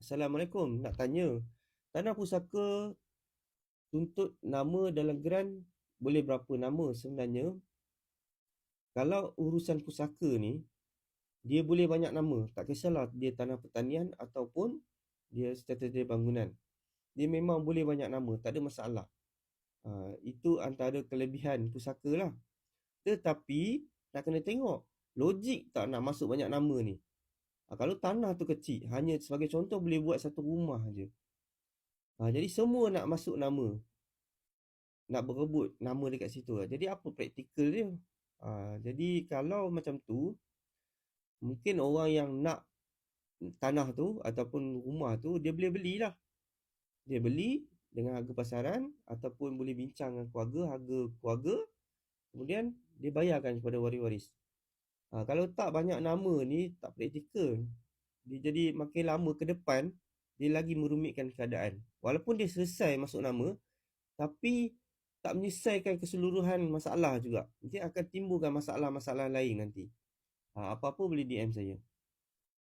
Assalamualaikum. Nak tanya, tanah pusaka tuntut nama dalam geran boleh berapa nama sebenarnya? Kalau urusan pusaka ni, dia boleh banyak nama. Tak kisahlah dia tanah pertanian ataupun dia strategi bangunan. Dia memang boleh banyak nama, tak ada masalah. Itu antara kelebihan pusaka lah. Tetapi, nak kena tengok logik tak nak masuk banyak nama ni. Kalau tanah tu kecil, hanya sebagai contoh boleh buat satu rumah je. Jadi semua nak masuk nama, nak berebut nama dekat situ. Jadi apa praktikal dia? Jadi kalau macam tu, mungkin orang yang nak tanah tu ataupun rumah tu, dia boleh belilah. Dia beli dengan harga pasaran ataupun boleh bincang dengan keluarga, harga keluarga. Kemudian dia bayarkan kepada waris-waris. Kalau tak banyak nama ni, tak praktikal. Dia jadi makin lama ke depan, dia lagi merumitkan keadaan. Walaupun dia selesai masuk nama, tapi tak menyelesaikan keseluruhan masalah juga. Mungkin akan timbulkan masalah-masalah lain nanti. Apa-apa boleh DM saya.